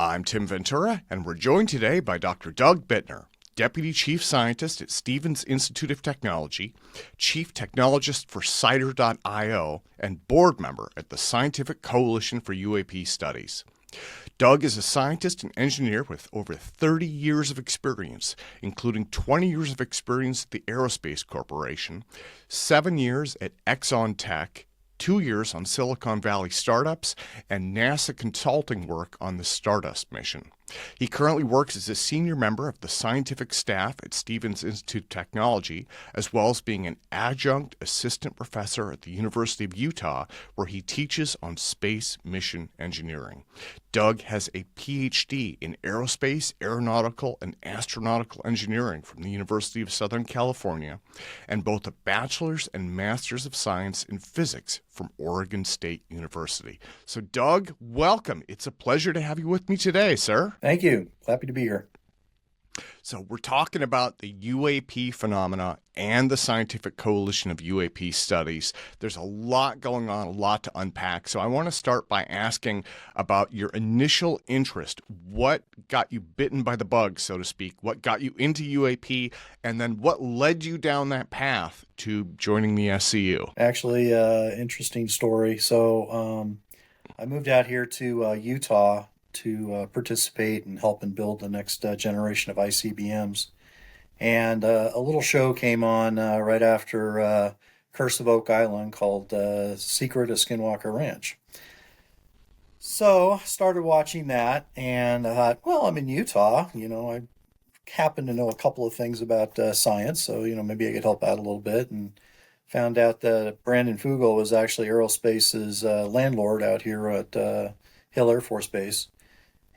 I'm Tim Ventura, and we're joined today by Dr. Doug Bitner, Deputy Chief Scientist at Stevens Institute of Technology, Chief Technologist for Cider.io, and board member at the Scientific Coalition for UAP Studies. Doug is a scientist and engineer with over 30 years of experience, including 20 years of experience at the Aerospace Corporation, 7 years at XonTech, 2 years on Silicon Valley startups, and NASA consulting work on the StarDust mission. He currently works as a senior member of the scientific staff at Stevens Institute of Technology, as well as being an Adjunct Assistant Professor at the University of Utah, where he teaches on space mission engineering. Doug has a PhD in aerospace, aeronautical, and astronautical engineering from the University of Southern California, and both a bachelor's and master's of science in physics from Oregon State University. So, Doug, welcome. It's a pleasure to have you with me today, sir. Thank you. Happy to be here. So we're talking about the UAP phenomena and the Scientific Coalition of UAP Studies. There's a lot going on, a lot to unpack. So I want to start by asking about your initial interest. What got you bitten by the bug, so to speak? What got you into UAP? And then what led you down that path to joining the SCU? Actually, interesting story. So I moved out here to Utah to participate and help and build the next generation of ICBMs. And a little show came on right after Curse of Oak Island called Secret of Skinwalker Ranch. So started watching that, and I thought, well, I'm in Utah. I happen to know a couple of things about science, so, maybe I could help out a little bit. And found out that Brandon Fugel was actually Aerospace's landlord out here at Hill Air Force Base.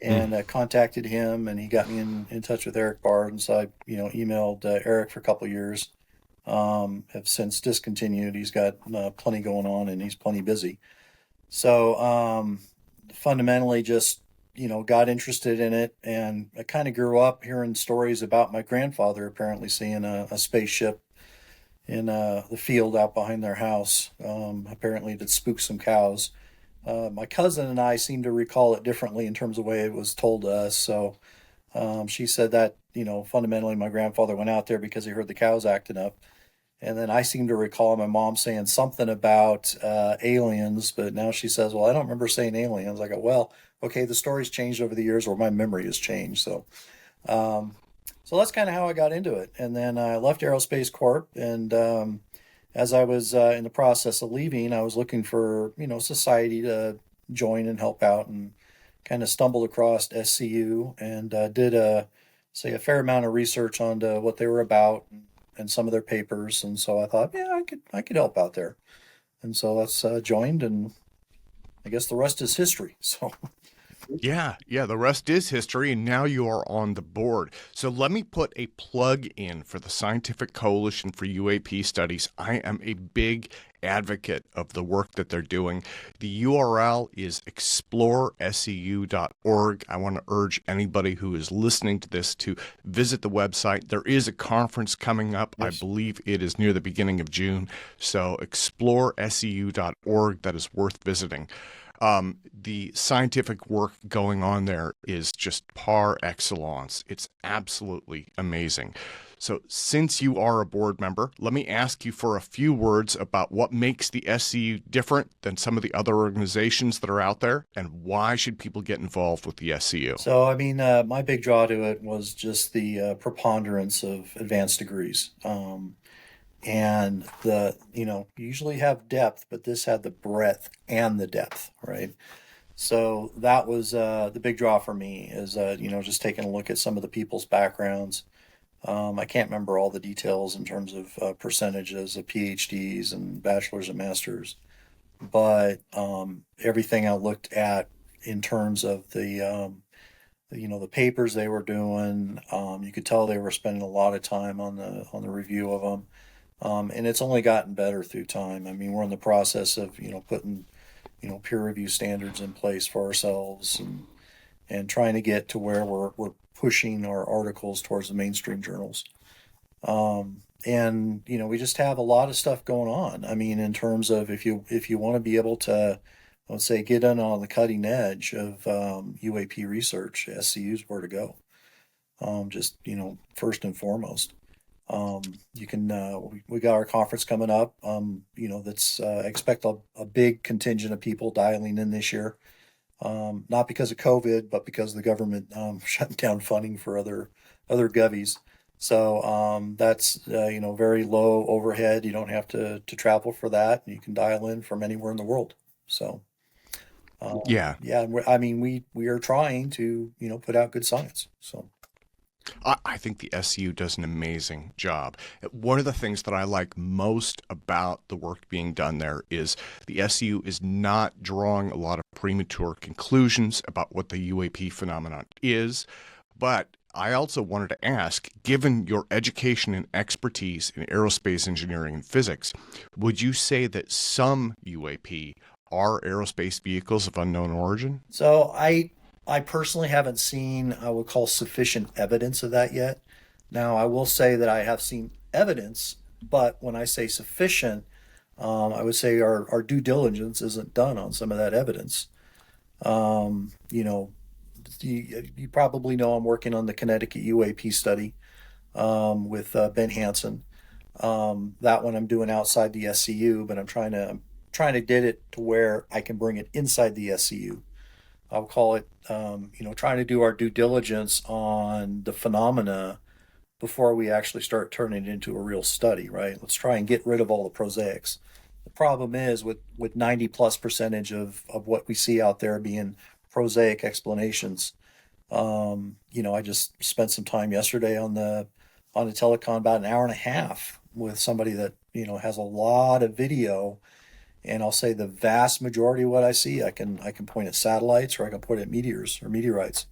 And contacted him, and he got me in touch with Eric Bard. And so I, emailed Eric for a couple of years. Have since discontinued. He's got plenty going on, and he's plenty busy. So fundamentally, just got interested in it, and I kind of grew up hearing stories about my grandfather apparently seeing a spaceship in the field out behind their house. Apparently, it had spooked some cows. My cousin and I seem to recall it differently in terms of the way it was told to us. So she said that, fundamentally my grandfather went out there because he heard the cows acting up. And then I seem to recall my mom saying something about aliens, but now she says, well, I don't remember saying aliens. I go, well, okay, the story's changed over the years, or my memory has changed. So that's kind of how I got into it. And then I left Aerospace Corp, and as I was in the process of leaving, I was looking for, society to join and help out, and kind of stumbled across SCU and did a fair amount of research on what they were about and some of their papers. And so I thought, yeah, I could help out there. And so that's joined, and I guess the rest is history. So. Yeah, the rest is history, and now you are on the board. So let me put a plug in for the Scientific Coalition for UAP Studies. I am a big advocate of the work that they're doing. The URL is explorescu.org. I want to urge anybody who is listening to this to visit the website. There is a conference coming up. Yes. I believe it is near the beginning of June. So explorescu.org, that is worth visiting. The scientific work going on there is just par excellence. It's absolutely amazing. So since you are a board member, let me ask you for a few words about what makes the SCU different than some of the other organizations that are out there, and why should people get involved with the SCU? So, my big draw to it was just the preponderance of advanced degrees. And you usually have depth, but this had the breadth and the depth, right? So that was the big draw for me, is, just taking a look at some of the people's backgrounds. I can't remember all the details in terms of percentages of PhDs and bachelor's and masters, but everything I looked at in terms of the papers they were doing, you could tell they were spending a lot of time on the review of them. And it's only gotten better through time. We're in the process of, putting, peer review standards in place for ourselves, and trying to get to where we're pushing our articles towards the mainstream journals. And, we just have a lot of stuff going on. In terms of if you want to be able to I would say get in on the cutting edge of UAP research. SCU is where to go. Just first and foremost. You can we got our conference coming up. That's I expect a big contingent of people dialing in this year. Not because of COVID, but because the government shutting down funding for other govies. So that's very low overhead. You don't have to travel for that. You can dial in from anywhere in the world. So Yeah. yeah, we are trying to put out good science. So I think the SCU does an amazing job. One of the things that I like most about the work being done there is the SCU is not drawing a lot of premature conclusions about what the UAP phenomenon is, but I also wanted to ask, given your education and expertise in aerospace engineering and physics, would you say that some UAP are aerospace vehicles of unknown origin? so I personally haven't seen I would call sufficient evidence of that yet. Now I will say that I have seen evidence, but when I say sufficient, I would say our due diligence isn't done on some of that evidence. Um, you know, you probably know I'm working on the Connecticut UAP study with Ben Hansen. That one I'm doing outside the SCU, but I'm trying to get it to where I can bring it inside the SCU. I'll call it, trying to do our due diligence on the phenomena before we actually start turning it into a real study, right? Let's try and get rid of all the prosaics. The problem is with 90 plus percentage of what we see out there being prosaic explanations. I just spent some time yesterday on the telecon, about an hour and a half, with somebody that has a lot of video, and I'll say the vast majority of what I see, I can point at satellites, or I can point at meteors or meteorites.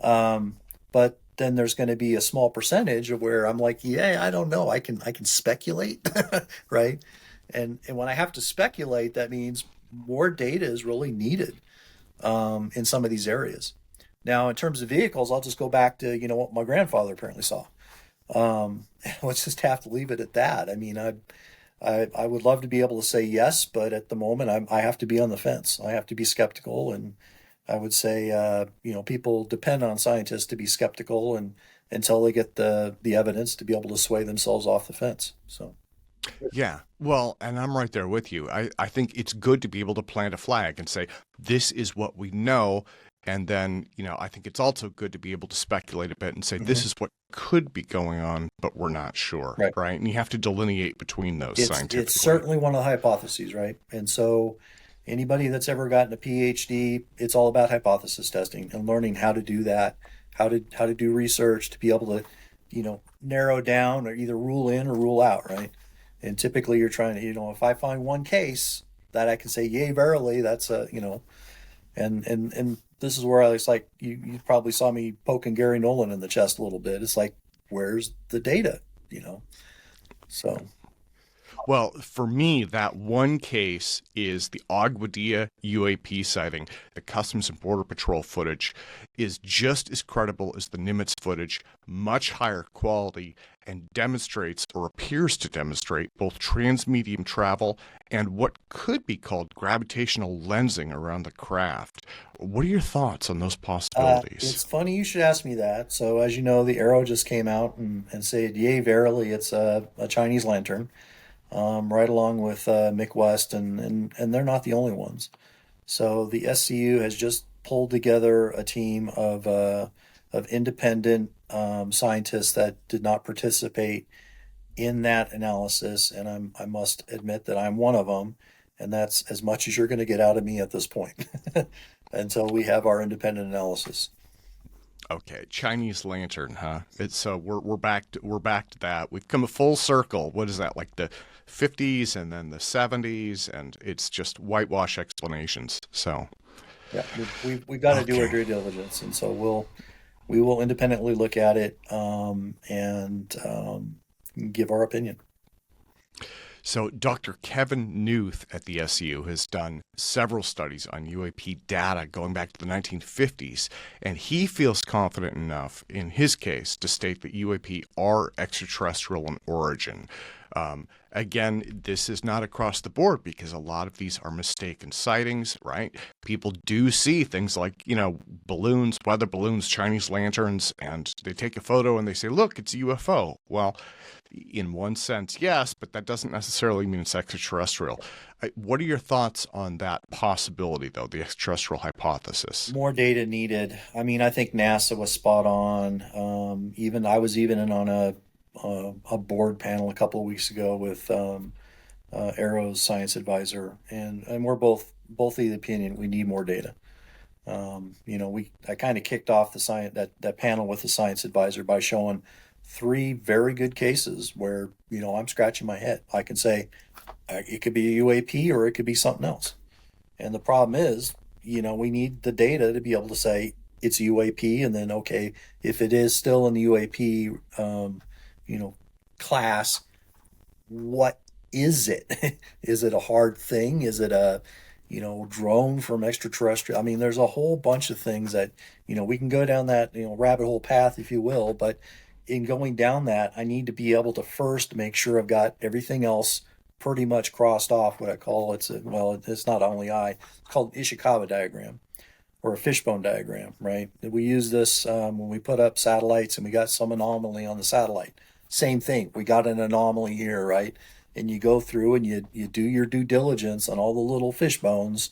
But then there's going to be a small percentage of where I'm like, yeah, I don't know. I can speculate, right? And when I have to speculate, that means more data is really needed in some of these areas. Now, in terms of vehicles, I'll just go back to what my grandfather apparently saw. Let's just have to leave it at that. I mean, I would love to be able to say yes, but at the moment, I have to be on the fence. I have to be skeptical, and I would say, people depend on scientists to be skeptical and until they get the evidence to be able to sway themselves off the fence. So Yeah, well, and I'm right there with you. I think it's good to be able to plant a flag and say, this is what we know. And then, I think it's also good to be able to speculate a bit and say, mhm. this is what could be going on, but we're not sure, Right. right? And you have to delineate between those It's scientifically. certainly one of the hypotheses, right? And so anybody that's ever gotten a PhD, it's all about hypothesis testing and learning how to do that, how to do research to be able to, narrow down or either rule in or rule out, right? And typically you're trying to, if I find one case that I can say, yay, verily, that's and this is where I was like, you probably saw me poking Gary Nolan in the chest a little bit. It's like, where's the data, you know? So Well, for me, that one case is the Aguadilla UAP sighting. The Customs and Border Patrol footage is just as credible as the Nimitz footage, much higher quality, and demonstrates or appears to demonstrate both transmedium travel and what could be called gravitational lensing around the craft. What are your thoughts on those possibilities? it's funny you should ask me that. So as you know, the AARO just came out and said, yay, verily, it's a Chinese lantern, right along with Mick West, and they're not the only ones. So the SCU has just pulled together a team of independent scientists that did not participate in that analysis, and I must admit that I'm one of them, and that's as much as you're going to get out of me at this point until we have our independent analysis. Okay, Chinese lantern, huh? It's so we're back to that. We've come a full circle. What is that, like the 50s and then the 70s, and it's just whitewash explanations. So, Yeah, we've got to do our okay. due diligence, and so we will independently look at it and give our opinion. So, Dr. Kevin Newth at the SU has done several studies on UAP data going back to the 1950s, and he feels confident enough in his case to state that UAP are extraterrestrial in origin. Again, this is not across the board because a lot of these are mistaken sightings, right? People do see things like, balloons, weather balloons, Chinese lanterns, and they take a photo and they say, look, it's a UFO. Well, in one sense, yes, but that doesn't necessarily mean it's extraterrestrial. What are your thoughts on that possibility, though, the extraterrestrial hypothesis? More data needed. I mean, I think NASA was spot on. Even I was even in on a board panel a couple of weeks ago with AARO's science advisor, and we're both of the opinion we need more data. I kind of kicked off the science that panel with the science advisor by showing three very good cases where I'm scratching my head. I can say it could be a UAP or it could be something else, and the problem is we need the data to be able to say it's UAP, and then okay, if it is still in the UAP class, what is it? Is it a hard thing? Is it a drone from extraterrestrial? I mean, there's a whole bunch of things that we can go down that rabbit hole path, if you will. But in going down that, I need to be able to first make sure I've got everything else pretty much crossed off. What I call it's not only it's called Ishikawa diagram or a fishbone diagram, right? We use this when we put up satellites and we got some anomaly on the satellite. Same thing. We got an anomaly here, right? And you go through and you do your due diligence on all the little fish bones,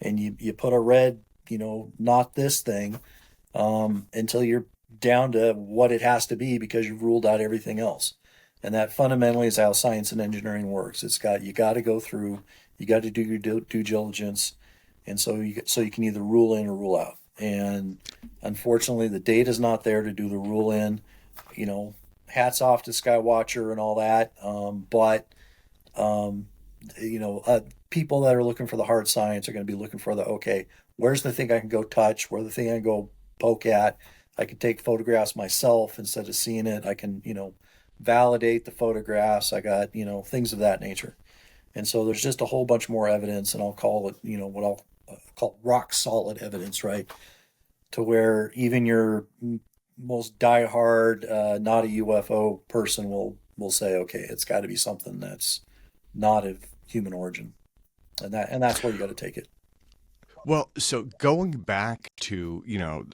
and you put a red, not this thing, until you're down to what it has to be because you've ruled out everything else. And that fundamentally is how science and engineering works. You got to go through, you got to do your due diligence, and so you can either rule in or rule out. And unfortunately, the data's not there to do the rule in. Hats off to Skywatcher and all that, but people that are looking for the hard science are going to be looking for where's the thing I can go touch? Where's the thing I can go poke at? I can take photographs myself instead of seeing it. I can, validate the photographs. I got, things of that nature. And so there's just a whole bunch more evidence, and I'll call it, what I'll call rock solid evidence, right? To where even your most diehard, not a UFO person will say, okay, it's got to be something that's not of human origin, and that's where you got to take it. Well, so going back to,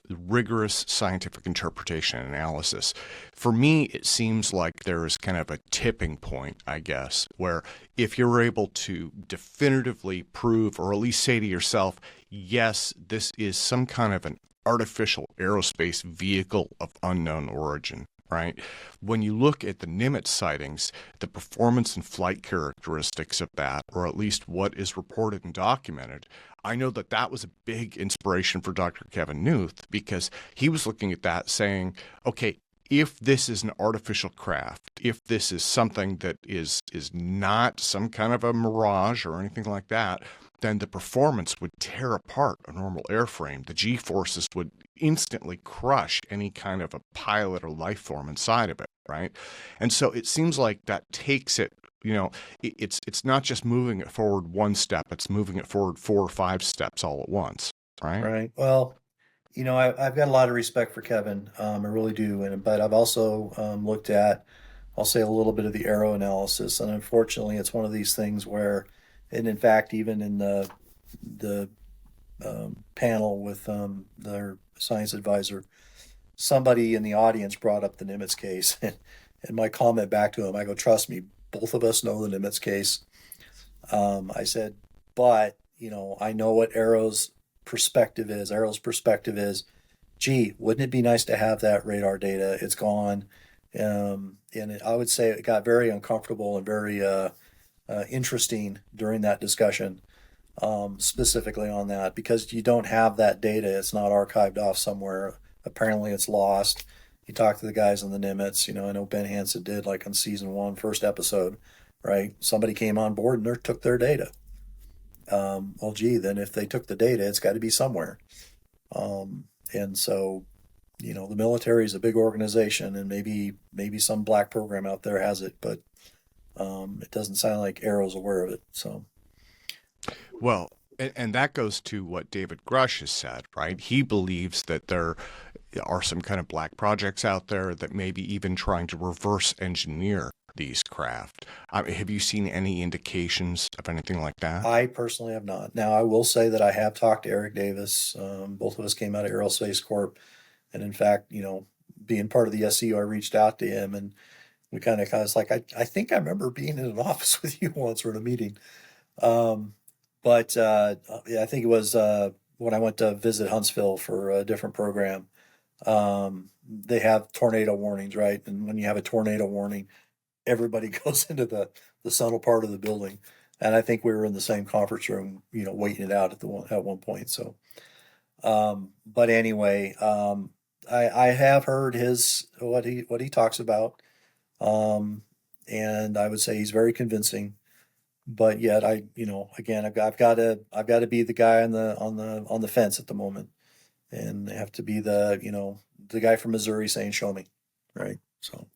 rigorous scientific interpretation and analysis, for me, it seems like there is kind of a tipping point, I guess, where if you're able to definitively prove, or at least say to yourself, yes, this is some kind of an artificial aerospace vehicle of unknown origin, right? When you look at the Nimitz sightings, the performance and flight characteristics of that, or at least what is reported and documented, I know that was a big inspiration for Dr. Kevin Newth, because he was looking at that saying, okay, if this is an artificial craft, if this is something that is not some kind of a mirage or anything like that, then the performance would tear apart a normal airframe. The G-forces would instantly crush any kind of a pilot or life form inside of it, right? And so it seems like that takes it, it's not just moving it forward one step, it's moving it forward 4 or 5 steps all at once, right? Right. Well, I've got a lot of respect for Kevin. I really do. But I've also looked at, I'll say, a little bit of the AARO analysis. And unfortunately, it's one of these things where, and in fact, even in the panel with their science advisor, somebody in the audience brought up the Nimitz case. And my comment back to him, I go, trust me, both of us know the Nimitz case. I said, but, I know what AARO's perspective is, gee, wouldn't it be nice to have that radar data? It's gone. And I would say it got very uncomfortable and very interesting during that discussion, specifically on that, because you don't have that data. It's not archived off somewhere. Apparently it's lost. You talk to the guys on the Nimitz, I know Ben Hansen did, like on season 1, first episode, right? Somebody came on board and took their data. Well, gee, then if they took the data, it's got to be somewhere. And so, the military is a big organization, and maybe some black program out there has it, but it doesn't sound like AARO's aware of it. So, well, and that goes to what David Grush has said, right? He believes that there are some kind of black projects out there that maybe even trying to reverse engineer these craft. Have you seen any indications of anything like that? I personally have not. Now, I will say that I have talked to Eric Davis. Both of us came out of Aerospace Corp. And in fact, being part of the SEU, I reached out to him and we kind of was like, I think I remember being in an office with you once or in a meeting. Um, but yeah, I think it was when I went to visit Huntsville for a different program. They have tornado warnings, right? And when you have a tornado warning, everybody goes into the central part of the building. And I think we were in the same conference room, waiting it out at one point. So, but anyway, I have heard what he talks about, um, and I would say he's very convincing. But yet, again, I've got to be the guy on the fence at the moment, and I have to be the guy from Missouri saying, "Show me," right? So.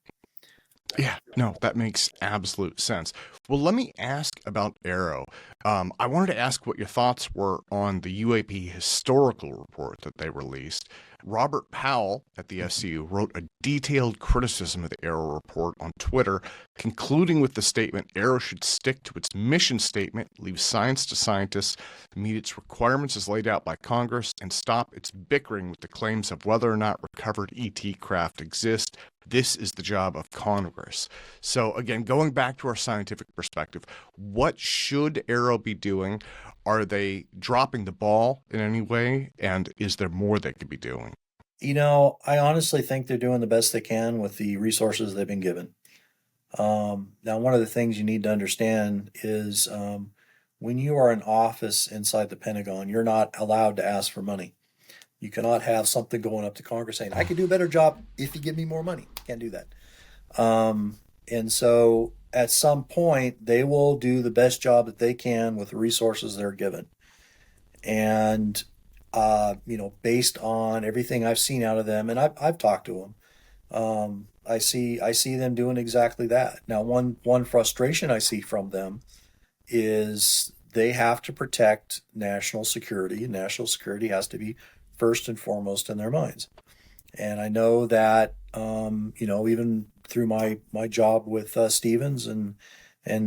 Yeah, no, that makes absolute sense. Well, let me ask about AARO. I wanted to ask what your thoughts were on the UAP historical report that they released. Robert Powell at the SCU wrote a detailed criticism of the AARO report on Twitter, concluding with the statement AARO should stick to its mission statement, leave science to scientists, meet its requirements as laid out by Congress, and stop its bickering with the claims of whether or not recovered ET craft exist. This is the job of Congress. So again, going back to our scientific perspective, what should AARO be doing? Are they dropping the ball in any way? And is there more they could be doing? I honestly think they're doing the best they can with the resources they've been given. Now, one of the things you need to understand is when you are an office inside the Pentagon, you're not allowed to ask for money. You cannot have something going up to Congress saying, I could do a better job if you give me more money. Can't do that. And so at some point, they will do the best job that they can with the resources they're given. And, based on everything I've seen out of them, and I've talked to them, I see them doing exactly that. Now, one frustration I see from them is they have to protect national security, and national security has to be first and foremost in their minds. And I know that, even through my job with Stevens and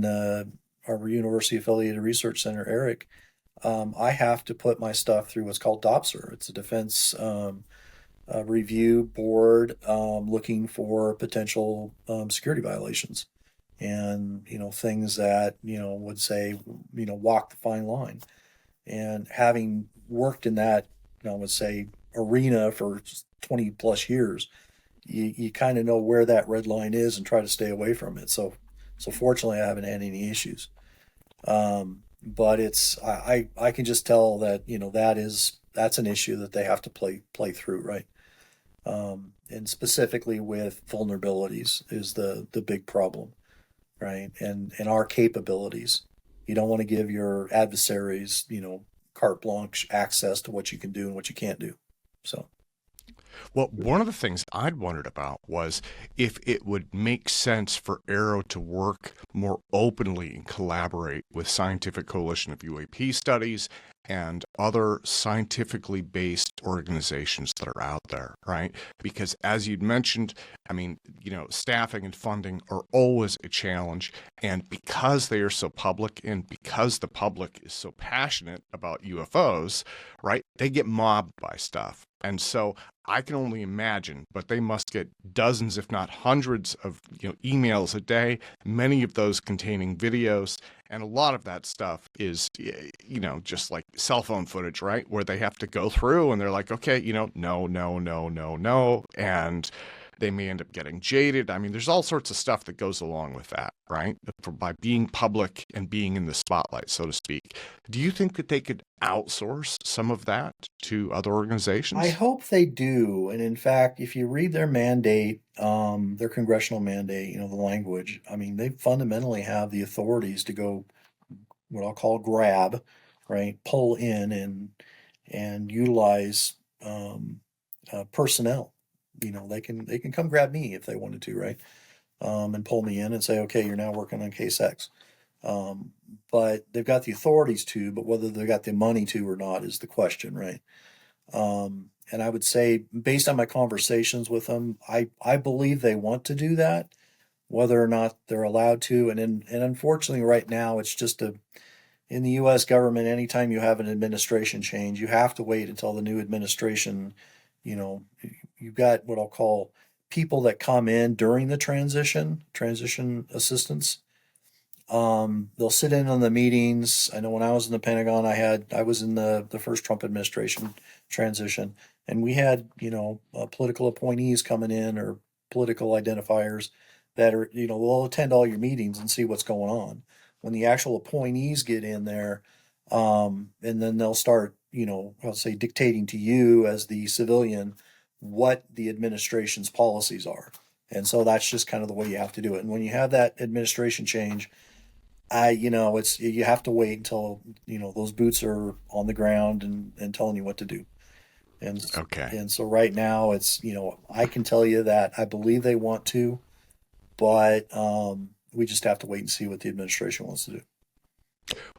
our university affiliated research center, Eric, I have to put my stuff through what's called DOPSR. It's a defense review board looking for potential security violations and things that would say walk the fine line. And having worked in that I would say arena for 20 plus years, you kind of know where that red line is and try to stay away from it. So fortunately, I haven't had any issues. But I can just tell that that's an issue that they have to play through, right? And specifically with vulnerabilities is the big problem, right? And our capabilities. You don't want to give your adversaries, carte blanche access to what you can do and what you can't do. So. Well, one of the things I'd wondered about was if it would make sense for AARO to work more openly and collaborate with Scientific Coalition of UAP Studies and other scientifically based organizations that are out there, right? Because as you'd mentioned, staffing and funding are always a challenge. And because they are so public and because the public is so passionate about UFOs, right, they get mobbed by stuff. And so I can only imagine, but they must get dozens, if not hundreds of emails a day, many of those containing videos. And a lot of that stuff is, just like cell phone footage, right? Where they have to go through and they're like, okay, no, no, no, no, no. And they may end up getting jaded. There's all sorts of stuff that goes along with that, right? By being public and being in the spotlight, so to speak. Do you think that they could outsource some of that to other organizations? I hope they do. And in fact, if you read their mandate, their congressional mandate, the language, they fundamentally have the authorities to go what I'll call grab, right? Pull in and utilize personnel. They can come grab me if they wanted to, right? And pull me in and say, okay, you're now working on case X. But they've got the authorities to, but whether they've got the money to or not is the question, right? And I would say, based on my conversations with them, I believe they want to do that. whether or not they're allowed to. And unfortunately, right now, it's just in the U.S. government, anytime you have an administration change, you have to wait until the new administration, you know, you've got what I'll call people that come in during the transition assistants. They'll sit in on the meetings. I know when I was in the Pentagon, I was in the first Trump administration transition, and we had political appointees coming in, or political identifiers that are they'll attend all your meetings and see what's going on. When the actual appointees get in there, and then they'll start I'll say dictating to you as the civilian what the administration's policies are. And so that's just kind of the way you have to do it. And when you have that administration change, it's you have to wait until those boots are on the ground and telling you what to do. And Okay. and so right now it's I can tell you that I believe they want to, but we just have to wait and see what the administration wants to do.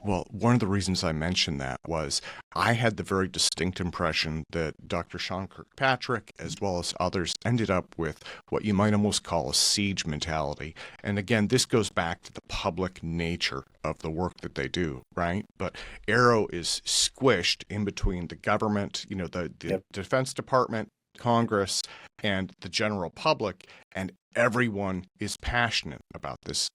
Well, one of the reasons I mentioned that was I had the very distinct impression that Dr. Sean Kirkpatrick, as well as others, ended up with what you might almost call a siege mentality. And again, this goes back to the public nature of the work that they do, right? But AARO is squished in between the government, the Yep. Defense Department, Congress, and the general public, and everyone is passionate about this.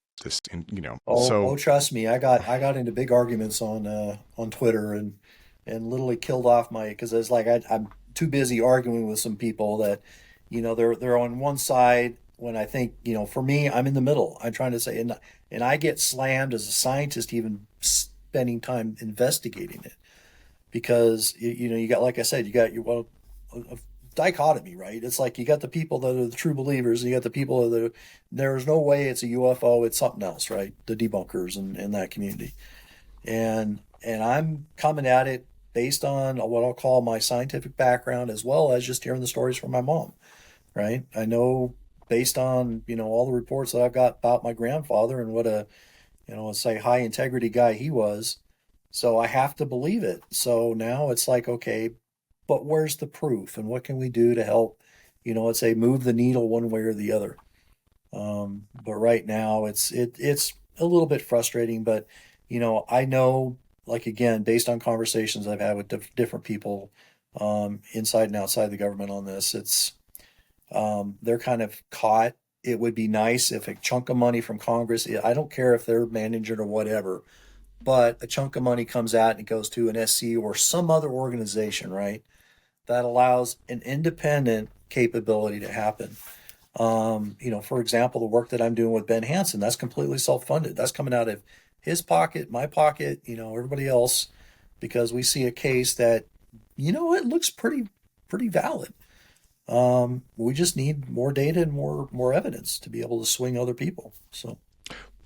Oh, trust me, I got into big arguments on Twitter and literally killed off because it's like I'm too busy arguing with some people that they're on one side when I think for me I'm in the middle. I'm trying to say, and I get slammed as a scientist even spending time investigating it, because you got, like I said, you got a dichotomy, right? It's like you got the people that are the true believers, and you got the people that there's no way it's a UFO, it's something else, right? The debunkers and that community. And I'm coming at it based on what I'll call my scientific background, as well as just hearing the stories from my mom, right? I know, based on all the reports that I've got about my grandfather and what a let's say high integrity guy he was. So I have to believe it. So now it's like, okay, but where's the proof, and what can we do to help let's say move the needle one way or the other. But right now it's a little bit frustrating, but I know, like, again, based on conversations I've had with different people inside and outside the government on this, it's they're kind of caught. It would be nice if a chunk of money from Congress, I don't care if they're managing or whatever, but a chunk of money comes out and it goes to an SC or some other organization, right? That allows an independent capability to happen. For example, the work that I'm doing with Ben Hansen, that's completely self-funded. That's coming out of his pocket, my pocket, everybody else, because we see a case that, it looks pretty valid. We just need more data and more evidence to be able to swing other people. So.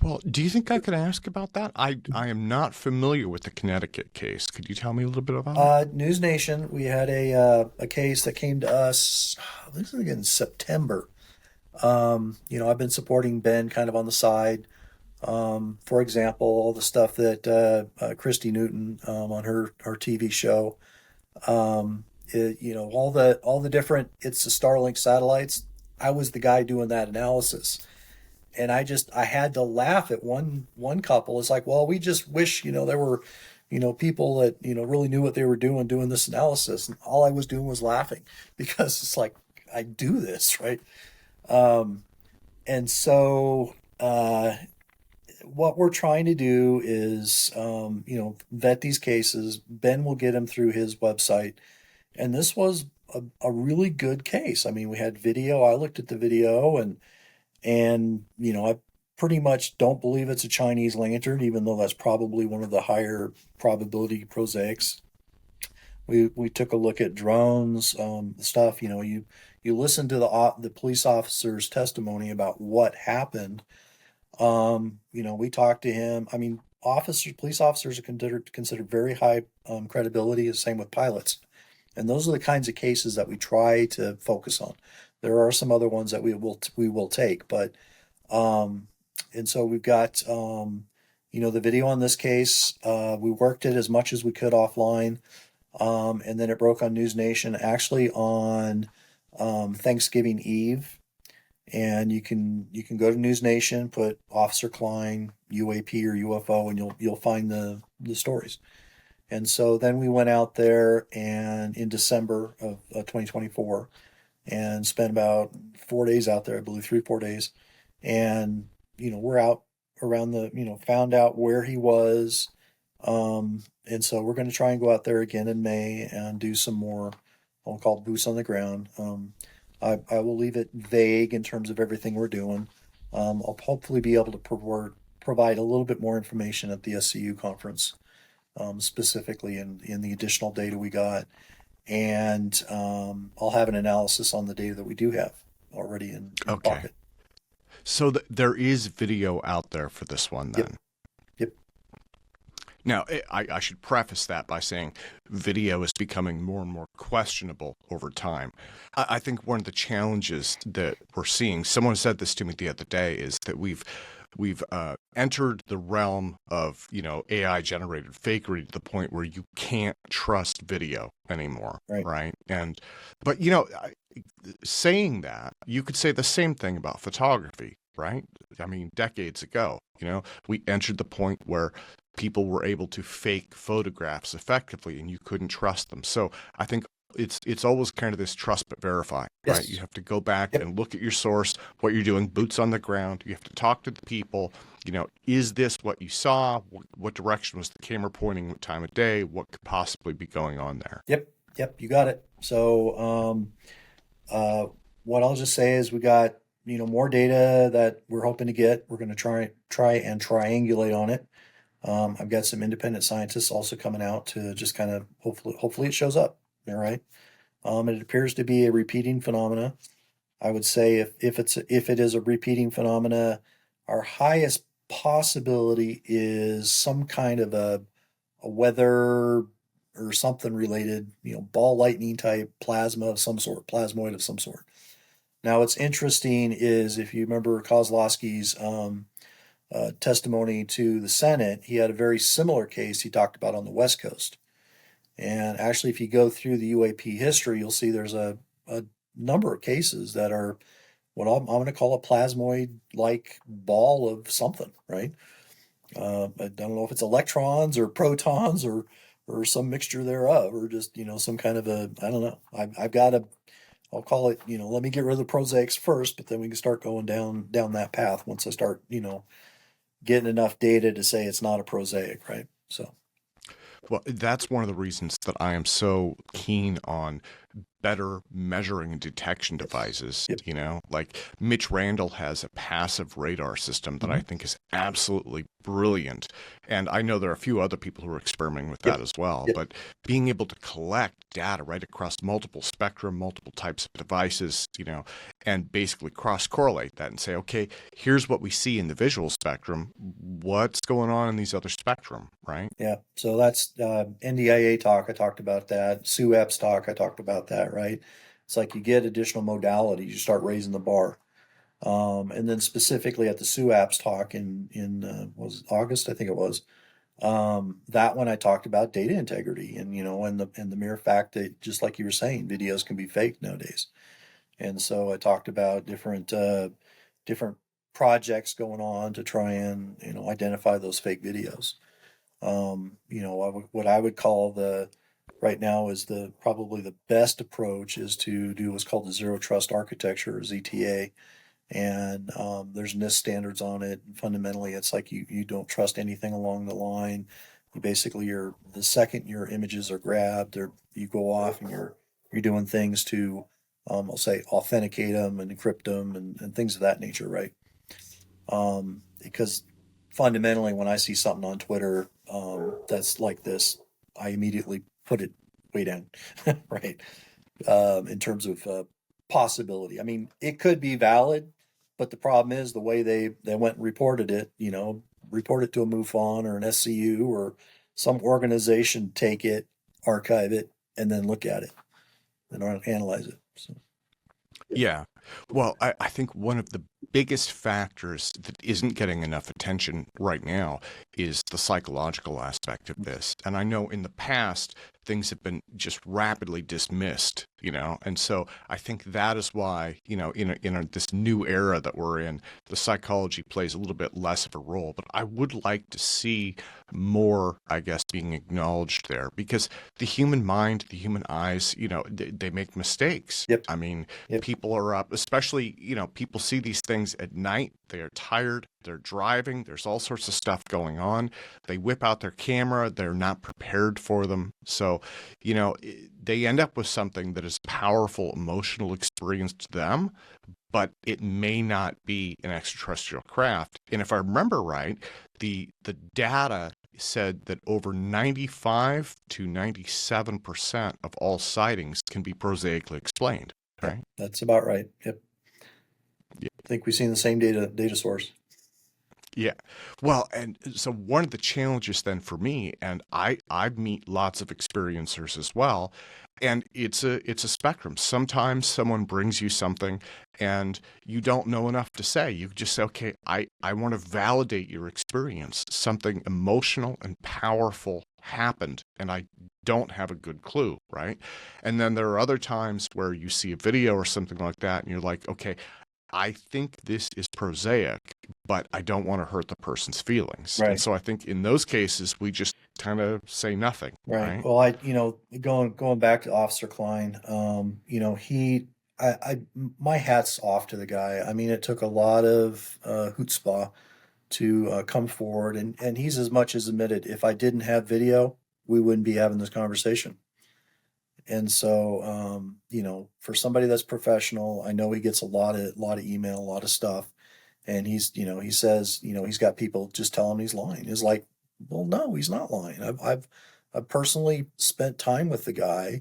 Well, do you think I could ask about that? I am not familiar with the Connecticut case. Could you tell me a little bit about it? News Nation, we had a case that came to us, this is again September. I've been supporting Ben kind of on the side. For example, all the stuff that Christy Newton on her TV show, all the different it's the Starlink satellites. I was the guy doing that analysis, and I had to laugh at one couple. It's like, well, we just wish there were people that really knew what they were doing this analysis, and all I was doing was laughing because it's like, I do this, right? And so what we're trying to do is vet these cases. Ben will get them through his website, and this was a really good case. I mean, we had video. I looked at the video, and I pretty much don't believe it's a Chinese lantern, even though that's probably one of the higher probability prosaics. We took a look at drones, stuff. You listen to the police officer's testimony about what happened. We talked to him. I mean, police officers are considered very high credibility. The same with pilots, and those are the kinds of cases that we try to focus on. There are some other ones that we will take, but and so we've got the video on this case. We worked it as much as we could offline, and then it broke on News Nation actually on Thanksgiving Eve. and you can go to News Nation, put Officer Klein UAP or UFO, and you'll find the stories. And so then we went out there and in December of 2024 and spent about 4 days out there, I believe 3 4 days, and we're out around found out where he was, and so we're going to try and go out there again in May and do some more, I'll call it boots on the ground. I will leave it vague in terms of everything we're doing. I'll hopefully be able to provide a little bit more information at the SCU conference, specifically in the additional data we got. And I'll have an analysis on the data that we do have already in Okay. pocket. So there is video out there for this one then. Yep. Now, I should preface that by saying video is becoming more and more questionable over time. I think one of the challenges that we're seeing, someone said this to me the other day, is that we've entered the realm of AI generated fakery to the point where you can't trust video anymore, right? But saying that, you could say the same thing about photography, right? I mean, decades ago, we entered the point where people were able to fake photographs effectively and you couldn't trust them. So I think it's always kind of this trust but verify, right? Yes. You have to go back and look at your source, what you're doing, boots on the ground. You have to talk to the people. Is this what you saw? What direction was the camera pointing? What time of day? What could possibly be going on there? Yep, you got it. So what I'll just say is we got more data that we're hoping to get. We're going to try and triangulate on it. I've got some independent scientists also coming out to just kind of hopefully it shows up. All right. It appears to be a repeating phenomena. I would say if it is a repeating phenomena, our highest possibility is some kind of a weather or something related, ball lightning type plasma of some sort, plasmoid of some sort. Now, what's interesting is if you remember Kozlowski's testimony to the Senate, he had a very similar case he talked about on the West Coast. And actually, if you go through the UAP history, you'll see there's a number of cases that are what I'm going to call a plasmoid-like ball of something, right? I don't know if it's electrons or protons or some mixture thereof, or just some kind of I don't know. I've got I'll call it let me get rid of the prosaics first, but then we can start going down that path once I start getting enough data to say it's not a prosaic, right? So. Well, that's one of the reasons that I am so keen on better measuring and detection devices. Yep. Like Mitch Randall has a passive radar system that I think is absolutely brilliant. And I know there are a few other people who are experimenting with that as well. Yep. But being able to collect data right across multiple spectrum, multiple types of devices, and basically cross-correlate that and say, okay, here's what we see in the visual spectrum. What's going on in these other spectrum, right? Yeah. So that's NDIA talk. I talked about that. SUEPS talk. I talked about that, right? It's like you get additional modalities, you start raising the bar. And then specifically at the SUAPS talk in was it August, I think it was. That one I talked about data integrity and and the mere fact that, just like you were saying, videos can be faked nowadays. And so I talked about different projects going on to try and identify those fake videos. What I would call right now is probably the best approach is to do what's called the zero trust architecture, or ZTA. And there's NIST standards on it. Fundamentally, it's like you don't trust anything along the line. You basically, the second your images are grabbed, you go off and you're doing things to, I'll say, authenticate them and encrypt them and things of that nature, right? Because fundamentally, when I see something on Twitter that's like this, I immediately put it way down, right? In terms of possibility. I mean, it could be valid, but the problem is the way they went and reported it, report it to a MUFON or an SCU or some organization, take it, archive it, and then look at it and analyze it. So. Yeah. Well, I think one of the biggest factors that isn't getting enough attention right now is the psychological aspect of this. And I know in the past, things have been just rapidly dismissed, and so I think that is why, in this new era that we're in, the psychology plays a little bit less of a role. But I would like to see more, I guess, being acknowledged there, because the human mind, the human eyes, they make mistakes. Yep. I mean, Yep. people are up, especially, people see these things at night. They are tired. They're driving. There's all sorts of stuff going on. They whip out their camera. They're not prepared for them. So, they end up with something that is powerful emotional experience to them, but it may not be an extraterrestrial craft. And if I remember right, the data said that over 95 to 97% of all sightings can be prosaically explained. Right? That's about right. Yep. Yeah. I think we've seen the same data source. Yeah. Well, and so one of the challenges then for me, and I meet lots of experiencers as well, and it's a spectrum. Sometimes someone brings you something and you don't know enough to say. You just say, okay, I want to validate your experience. Something emotional and powerful happened and I don't have a good clue, right? And then there are other times where you see a video or something like that and you're like, okay, I think this is prosaic, but I don't want to hurt the person's feelings. Right. And so I think in those cases, we just kind of say nothing. Right. Right. Well, going back to Officer Klein, my hat's off to the guy. I mean, it took a lot of chutzpah to come forward, and he's as much as admitted, if I didn't have video, we wouldn't be having this conversation. And so, for somebody that's professional, I know he gets a lot of email, a lot of stuff, and he says, he's got people just telling him he's lying. It's like, well, no, he's not lying. I've personally spent time with the guy.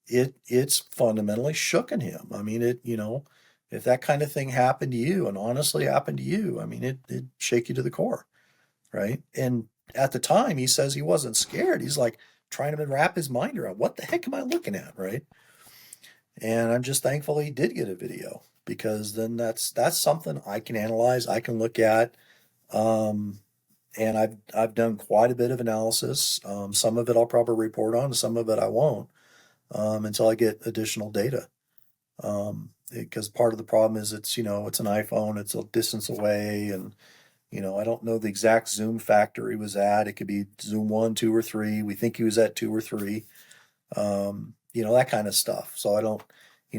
It's fundamentally shooken him. I mean, if that kind of thing happened to you, and honestly happened to you, I mean, it'd shake you to the core, right? And at the time, he says he wasn't scared. He's like trying to wrap his mind around, what the heck am I looking at, right? And I'm just thankful he did get a video, because then that's something I can analyze, I can look at, and I've done quite a bit of analysis. Some of it I'll probably report on, some of it I won't, until I get additional data. Because part of the problem is it's an iPhone, it's a distance away, and I don't know the exact zoom factor he was at. It could be zoom 1, 2, or 3. We think he was at 2 or 3. That kind of stuff. So I don't,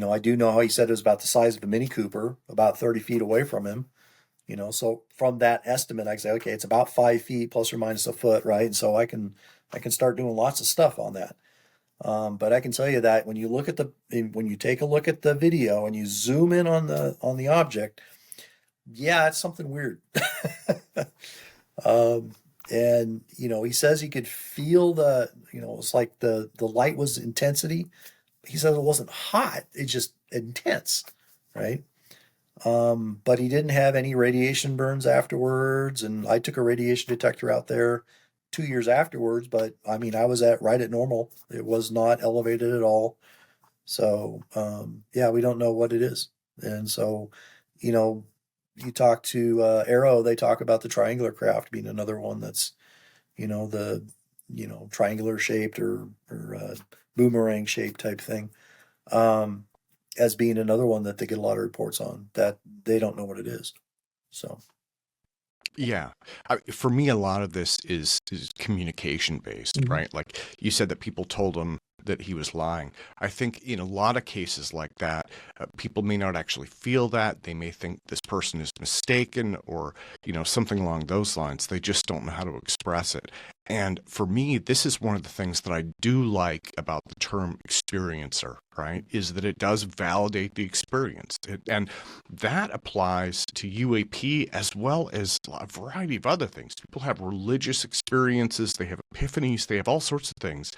I do know how he said it was about the size of a Mini Cooper, about 30 feet away from him. So from that estimate, I can say, okay, it's about 5 feet plus or minus a foot, right? And so I can start doing lots of stuff on that. But I can tell you that when you take a look at the video and you zoom in on the object, yeah, it's something weird. And he says he could feel it's like the light was intensity. He says it wasn't hot, it's just intense, right? But he didn't have any radiation burns afterwards, and I took a radiation detector out there 2 years afterwards, but I mean, I was right at normal. It was not elevated at all. So, yeah, we don't know what it is. And so, you talk to AARO, they talk about the triangular craft being another one that's, the, triangular shaped or boomerang shaped type thing, as being another one that they get a lot of reports on that they don't know what it is. So. Yeah. For me, a lot of this is communication based, Mhm. right? Like you said that people told him that he was lying. I think in a lot of cases like that, people may not actually feel that. They may think this person is mistaken or, something along those lines. They just don't know how to express it. And for me, this is one of the things that I do like about the term experiencer, right? Is that it does validate the experience. And that applies to UAP as well as a variety of other things. People have religious experiences, they have epiphanies, they have all sorts of things.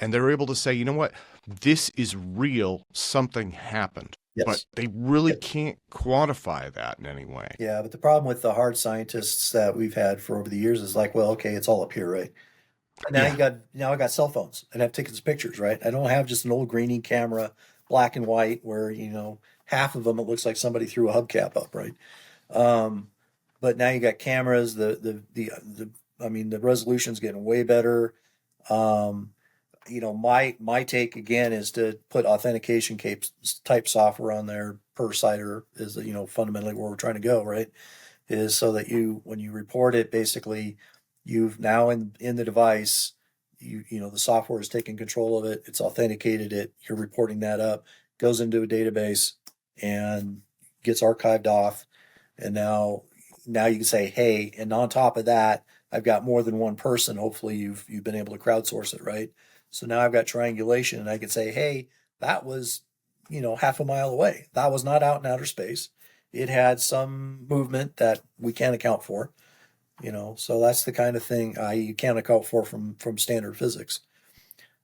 And they're able to say, you know what, this is real, something happened. Yes. But they really Yep. can't quantify that in any way. Yeah, but the problem with the hard scientists that we've had for over the years is like, well, okay, it's all up here, right? But now I got cell phones and I've taken some pictures, right? I don't have just an old grainy camera, black and white, where half of them it looks like somebody threw a hubcap up, right? But now you got cameras, the I mean, the resolution's getting way better. Um, my take again is to put authentication type software on there per CIDR is, fundamentally where we're trying to go, right? Is so that when you report it, basically you've now in the device, the software is taking control of it. It's authenticated it. You're reporting that up, goes into a database and gets archived off. And now you can say, hey, and on top of that, I've got more than one person. Hopefully you've been able to crowdsource it, right? So now I've got triangulation and I can say, hey, that was, half a mile away. That was not out in outer space. It had some movement that we can't account for, so that's the kind of thing you can't account for from standard physics.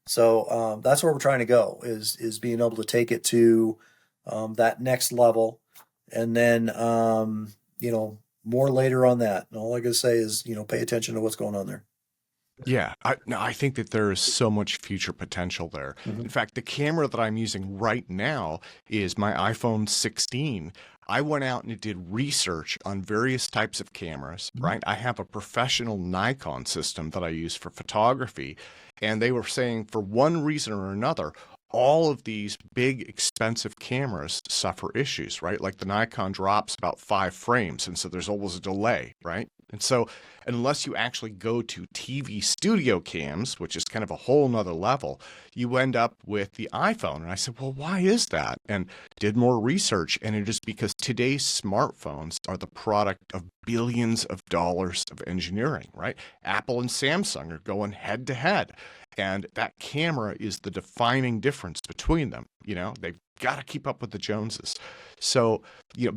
So that's where we're trying to go is being able to take it to that next level, and then more later on that. And all I gotta say is pay attention to what's going on there. Yeah, I think that there is so much future potential there. Mm-hmm. In fact, the camera that I'm using right now is my iPhone 16. I went out and did research on various types of cameras, right? I have a professional Nikon system that I use for photography, and they were saying for one reason or another, all of these big expensive cameras suffer issues, right? Like the Nikon drops about 5 frames, and so there's always a delay, right? And so unless you actually go to TV studio cams, which is kind of a whole nother level, you end up with the iPhone. And I said, well, why is that? And did more research. And it is because today's smartphones are the product of billions of dollars of engineering, right? Apple and Samsung are going head to head. And that camera is the defining difference between them. They've got to keep up with the Joneses. So,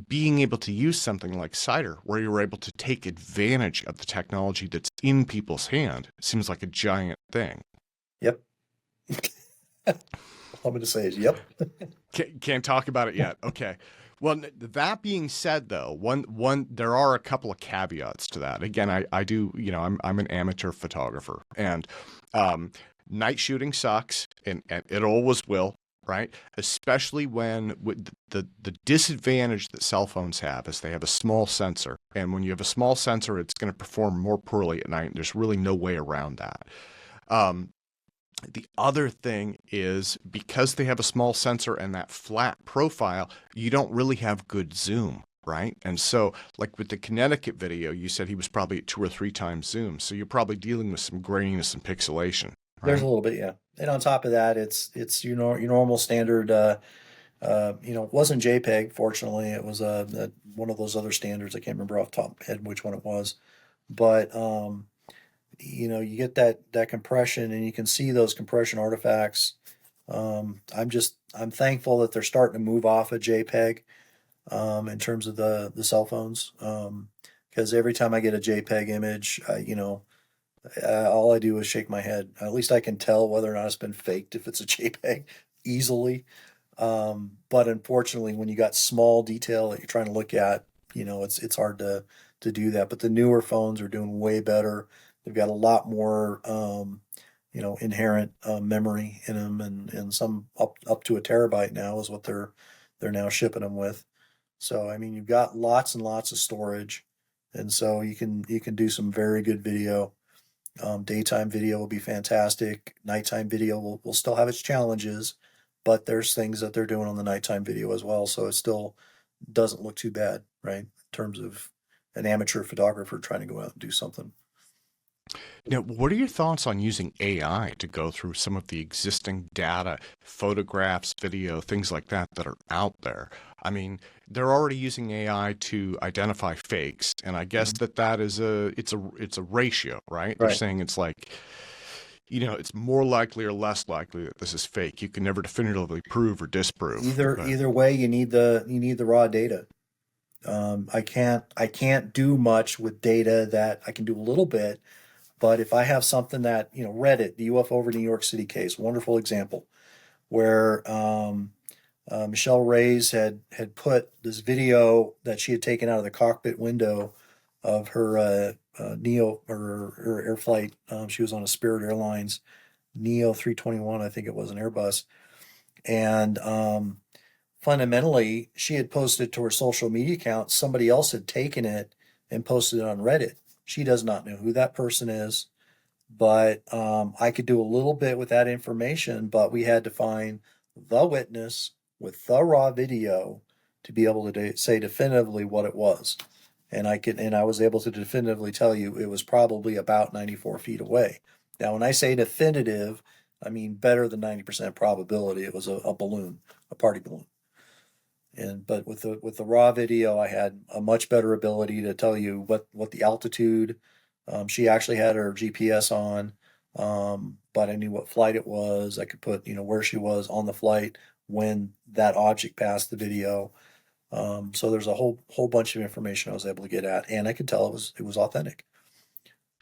being able to use something like CIDR, where you're able to take advantage of the technology that's in people's hand, seems like a giant thing. Yep. All I'm going to say is, yep. Can't talk about it yet. Okay. Well, that being said, though, there are a couple of caveats to that. Again, I do, I'm an amateur photographer, and night shooting sucks, and it always will, right? Especially when the disadvantage that cell phones have is they have a small sensor, and when you have a small sensor, it's going to perform more poorly at night. And there's really no way around that. The other thing is because they have a small sensor and that flat profile, you don't really have good zoom, right? And so, like with the Connecticut video, you said he was probably at 2 or 3 times zoom. So you're probably dealing with some graininess and pixelation. Right? There's a little bit, yeah. And on top of that, it's your normal standard. It wasn't JPEG. Fortunately, it was one of those other standards. I can't remember off the top of my head which one it was, but you get that compression, and you can see those compression artifacts. I'm thankful that they're starting to move off of JPEG in terms of the cell phones, because every time I get a JPEG image, all I do is shake my head. At least I can tell whether or not it's been faked if it's a JPEG easily. But unfortunately, when you got small detail that you're trying to look at, it's hard to do that. But the newer phones are doing way better. They've got a lot more, inherent memory in them, and some up to a terabyte now is what they're now shipping them with. So I mean, you've got lots and lots of storage, and so you can do some very good video. Daytime video will be fantastic. Nighttime video will still have its challenges, but there's things that they're doing on the nighttime video as well, so it still doesn't look too bad, right? In terms of an amateur photographer trying to go out and do something. Now, what are your thoughts on using AI to go through some of the existing data, photographs, video, things like that are out there? I mean, they're already using AI to identify fakes, and I guess that is it's a ratio, right? They're saying it's like, it's more likely or less likely that this is fake. You can never definitively prove or disprove. Either way, you need the raw data. I can't do much with data. That I can do a little bit, but if I have something that, Reddit, the UFO over New York City case, wonderful example, where Michelle Reyes had put this video that she had taken out of the cockpit window of her Neo or her air flight. She was on a Spirit Airlines Neo 321, I think it was, an Airbus, and fundamentally, she had posted to her social media account. Somebody else had taken it and posted it on Reddit. She does not know who that person is, but I could do a little bit with that information, but we had to find the witness with the raw video to be able to say definitively what it was. And I was able to definitively tell you it was probably about 94 feet away. Now, when I say definitive, I mean better than 90% probability. It was a balloon, a party balloon. But with the raw video, I had a much better ability to tell you what the altitude. She actually had her GPS on, but I knew what flight it was. I could put where she was on the flight when that object passed the video. So there's a whole bunch of information I was able to get at, and I could tell it was authentic.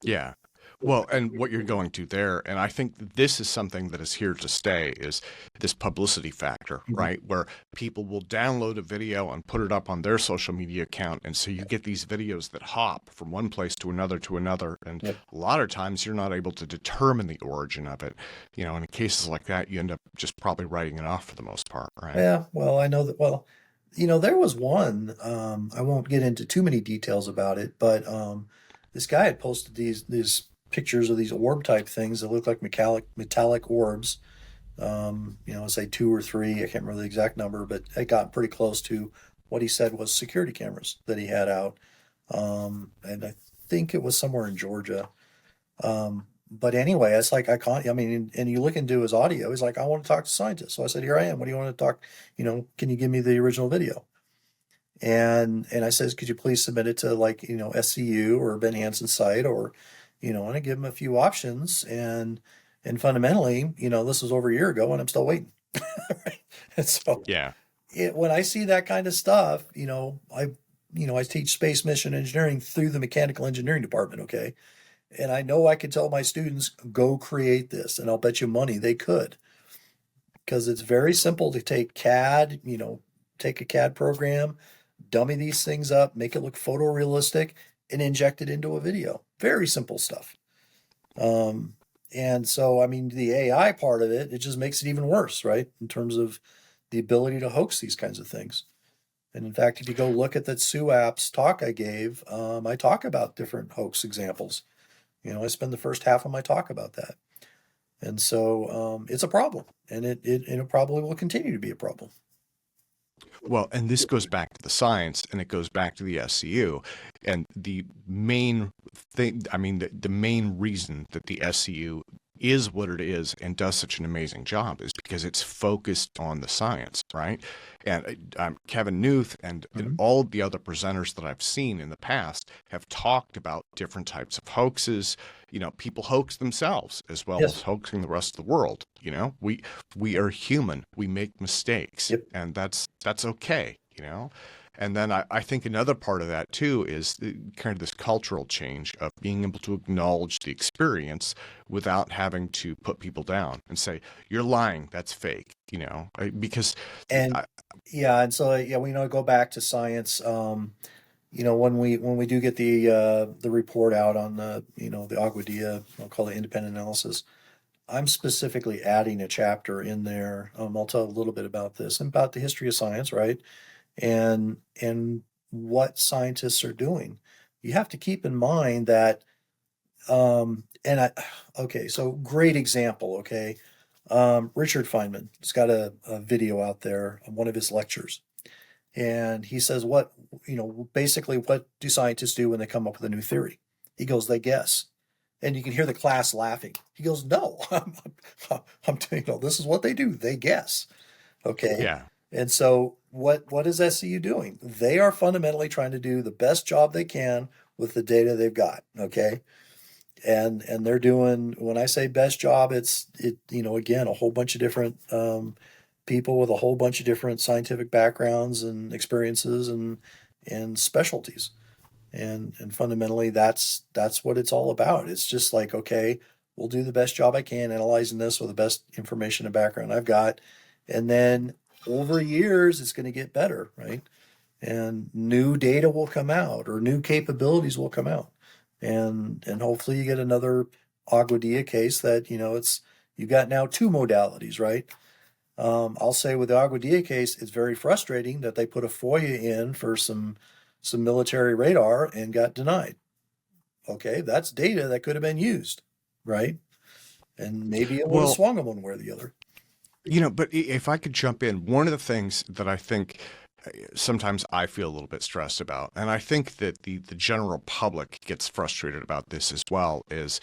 Yeah. Well, and what you're going to there, and I think this is something that is here to stay, is this publicity factor, Mhm. right? Where people will download a video and put it up on their social media account. And so you get these videos that hop from one place to another to another. And Yep. a lot of times you're not able to determine the origin of it. And in cases like that, you end up just probably writing it off for the most part, right? Yeah, well, I know that. Well, there was one. I won't get into too many details about it, but this guy had posted these pictures of these orb type things that look like metallic orbs. Say two or three. I can't remember the exact number, but it got pretty close to what he said was security cameras that he had out. And I think it was somewhere in Georgia. But anyway, it's like I can't. I mean, and you look into his audio. He's like, I want to talk to scientists. So I said, here I am. What do you want to talk? Can you give me the original video? And I says, could you please submit it to SCU or Ben Hanson's site or, and I give him a few options and fundamentally, this was over a year ago and I'm still waiting. Right? And so Yeah. when I see that kind of stuff, I teach space mission engineering through the mechanical engineering department. Okay. And I know I could tell my students, go create this, and I'll bet you money they could. Because it's very simple to take CAD, take a CAD program, dummy these things up, make it look photorealistic, and inject it into a video. Very simple stuff. And so, I mean, the AI part of it just makes it even worse, right? In terms of the ability to hoax these kinds of things. And in fact, if you go look at that SUAP's talk I gave, I talk about different hoax examples. I spend the first half of my talk about that. And so it's a problem, and it probably will continue to be a problem. Well, and this goes back to the science, and it goes back to the SCU. And the main thing, I mean, the main reason that the SCU is what it is and does such an amazing job is because it's focused on the science, right? And Kevin Newth and all of the other presenters that I've seen in the past have talked about different types of hoaxes. People hoax themselves as well Yes. as hoaxing the rest of the world. We are human. We make mistakes, Yep. and that's okay. And then I think another part of that too is kind of this cultural change of being able to acknowledge the experience without having to put people down and say, you're lying, that's fake, because And and so we go back to science. When we do get the report out on the Aguadilla, I'll call it independent analysis. I'm specifically adding a chapter in there. I'll tell a little bit about this and about the history of science, right? And what scientists are doing. You have to keep in mind that so great example, okay. Richard Feynman has got a video out there on one of his lectures. And he says, basically, what do scientists do when they come up with a new theory? He goes, they guess. And you can hear the class laughing. He goes, no, this is what they do. They guess. Okay. Yeah. And so what is SCU doing? They are fundamentally trying to do the best job they can with the data they've got. Okay. And they're doing, when I say best job, again, a whole bunch of different people with a whole bunch of different scientific backgrounds and experiences and specialties. And fundamentally that's what it's all about. It's just like, okay, we'll do the best job I can analyzing this with the best information and background I've got. And then over years, it's going to get better, right? And new data will come out or new capabilities will come out. And hopefully you get another Aguadilla case that, you've got now two modalities, right? I'll say with the Aguadilla case, it's very frustrating that they put a FOIA in for some military radar and got denied. okay, that's data that could have been used, right? And maybe it would have Well, swung them one way or the other. but if I could jump in, one of the things that I think sometimes I feel a little bit stressed about, and I think that the general public gets frustrated about this as well, is,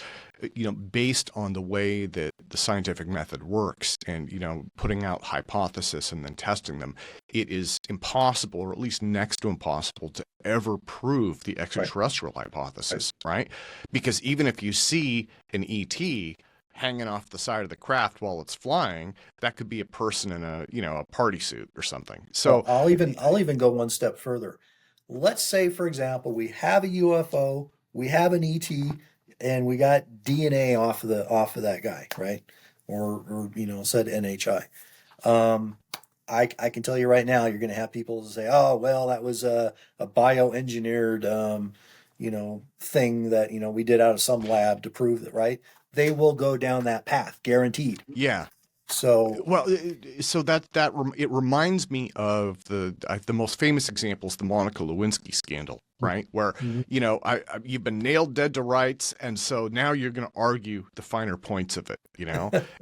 based on the way that the scientific method works and, putting out hypotheses and then testing them, it is impossible, or at least next to impossible, to ever prove the Right. extraterrestrial hypothesis, right? Because even if you see an ET hanging off the side of the craft while it's flying, that could be a person in a party suit or something. Well, So I'll even go one step further. Let's say, for example, we have a UFO, we have an ET, and we got DNA off of that guy, right? Or said NHI. Um, I can tell you right now, you're going to have people say, "Oh, well, that was a bioengineered, thing that we did out of some lab to prove that." Right? They will go down that path, guaranteed. yeah, So, well, so it reminds me of the most famous example is the Monica Lewinsky scandal, right? Where mhm. you've been nailed dead to rights, and so now you're going to argue the finer points of it.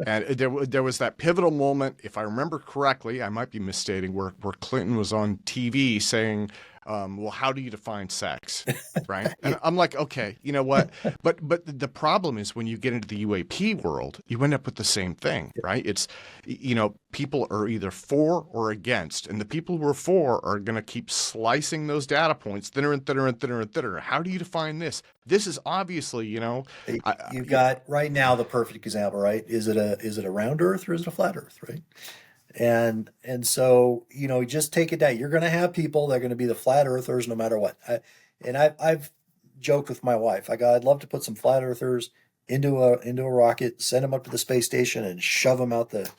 And there was that pivotal moment, if I remember correctly, I might be misstating, where Clinton was on TV saying, well, how do you define sex? Right. Yeah, And I'm like, okay, you know what? But the problem is when you get into the UAP world, you end up with the same thing, right? It's, people are either for or against. And the people who are for are going to keep slicing those data points thinner and thinner and thinner and thinner. How do you define this? This is obviously, you've got right now the perfect example, right? Is it a round Earth or is it a flat Earth, right? And so just take it down. You're going to have people that are going to be the flat earthers no matter what. I've joked with my wife. I'd love to put some flat earthers into a rocket, send them up to the space station, and shove them out the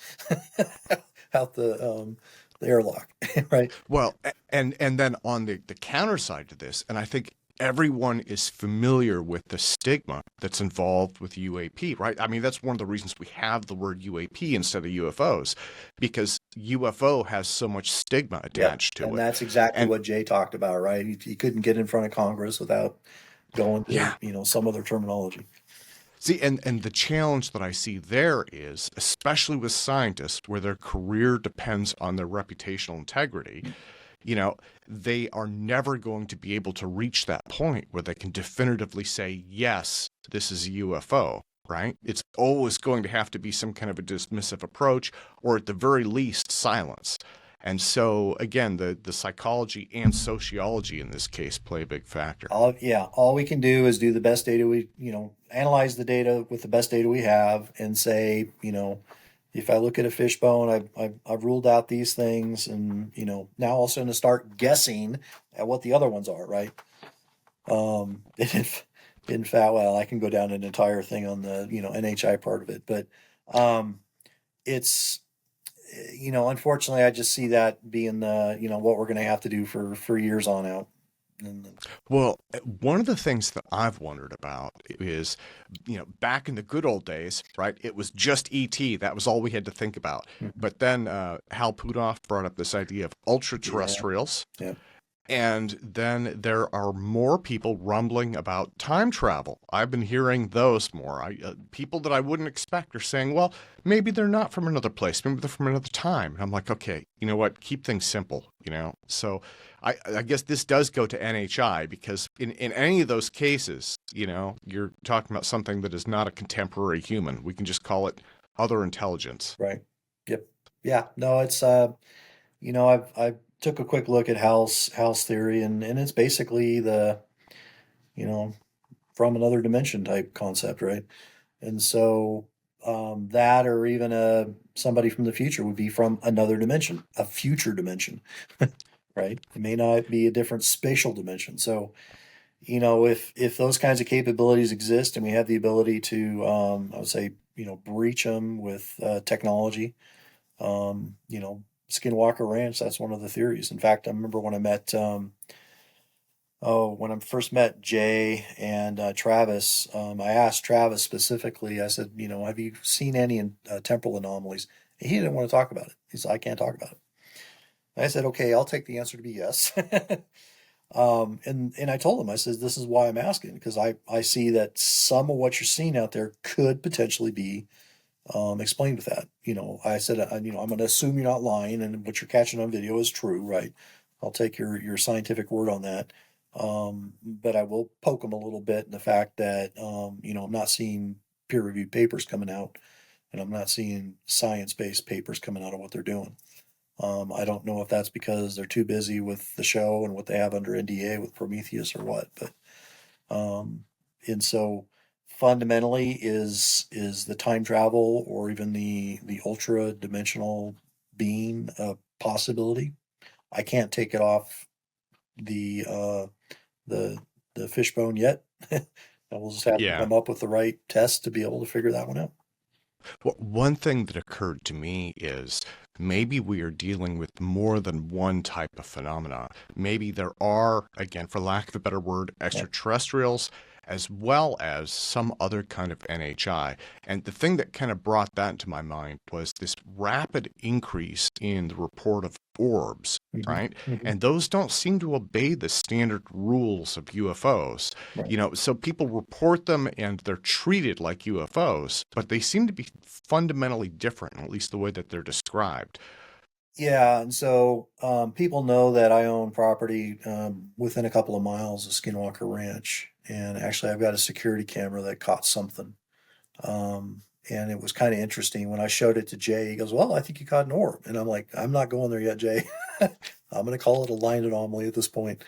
out the airlock, right? Well, and then on the counter side to this, and I think everyone is familiar with the stigma that's involved with UAP, right? I mean, that's one of the reasons we have the word UAP instead of UFOs, because UFO has so much stigma Yeah, attached to and it. that's exactly And what Jay talked about, right? He couldn't get in front of Congress without going to yeah, some other terminology. see, and the challenge that I see there is, especially with scientists where their career depends on their reputational integrity, you know, they are never going to be able to reach that point where they can definitively say, yes, this is a UFO, right? It's always going to have to be some kind of a dismissive approach, or at the very least, silence. And so, again, the psychology and sociology in this case play a big factor. All we can do is do the best data analyze the data with the best data we have and say, if I look at a fishbone, I've ruled out these things, and now all of a sudden to start guessing at what the other ones are, right? If, in fact, well, I can go down an entire thing on the NHI part of it, but it's unfortunately, I just see that being the what we're going to have to do for years on out. And Well, one of the things that I've wondered about is, back in the good old days, right? It was just ET. That was all we had to think about. But then Hal Puthoff brought up this idea of ultra yeah, terrestrials. yeah, And then there are more people rumbling about time travel. I've been hearing those more. People that I wouldn't expect are saying, well, maybe they're not from another place. Maybe they're from another time. And I'm like, okay, you know what? Keep things simple. So I guess this does go to NHI because in any of those cases, you're talking about something that is not a contemporary human. We can just call it other intelligence. right, yep, yeah. No, it's I took a quick look at Hal's theory, and it's basically the you know from another dimension type concept, right? And so that, or even somebody from the future would be from another dimension, a future dimension, right? It may not be a different spatial dimension. So if those kinds of capabilities exist, and we have the ability to, I would say, breach them with technology. Skinwalker Ranch, that's one of the theories. In fact, I remember when I met, when I first met Jay and Travis, I asked Travis specifically, I said, have you seen any temporal anomalies? And he didn't want to talk about it. He said, I can't talk about it. I said, okay, I'll take the answer to be yes. And I told him, I said, this is why I'm asking, because I see that some of what you're seeing out there could potentially be explained with that. I said, I'm going to assume you're not lying, and what you're catching on video is true, right? I'll take your scientific word on that. But I will poke them a little bit in the fact that, I'm not seeing peer-reviewed papers coming out, and I'm not seeing science-based papers coming out of what they're doing. I don't know if that's because they're too busy with the show and what they have under NDA with Prometheus or what, but um, and so fundamentally is the time travel or even the ultra dimensional being a possibility? I can't take it off the the the fishbone yet. And we'll just have to Yeah. come up with the right test to be able to figure that one out. Well, one thing that occurred to me is maybe we are dealing with more than one type of phenomena. Maybe there are, again, for lack of a better word, Yeah. extraterrestrials as well as some other kind of NHI. And the thing that kind of brought that into my mind was this rapid increase in the report of orbs, Hmm. right? Hmm. And those don't seem to obey the standard rules of UFOs. Right. So people report them and they're treated like UFOs, but they seem to be fundamentally different, at least the way that they're described. Yeah, and so people know that I own property within a couple of miles of Skinwalker Ranch, and actually I've got a security camera that caught something. And it was kind of interesting when I showed it to Jay. He goes, "Well, I think you caught an orb," and I'm like, "I'm not going there yet, Jay. I'm going to call it a line anomaly at this point."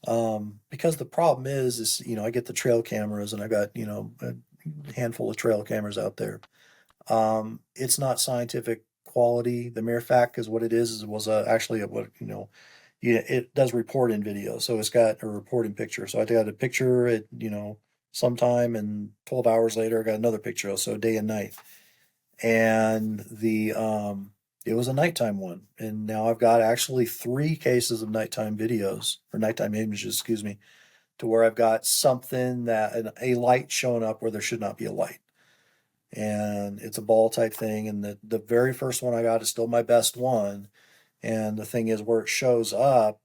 Because the problem is I get the trail cameras, and I got a handful of trail cameras out there. It's not scientific quality. The mere fact is what it is it was actually a, what yeah, it does report in video, so it's got a reporting picture. So I got a picture at sometime, and 12 hours later I got another picture. So day and night, and the it was a nighttime one, and now I've got actually three cases of nighttime videos or nighttime images, excuse me, to where I've got something that a light showing up where there should not be a light, and it's a ball type thing. And the very first one I got is still my best one. And the thing is, where it shows up,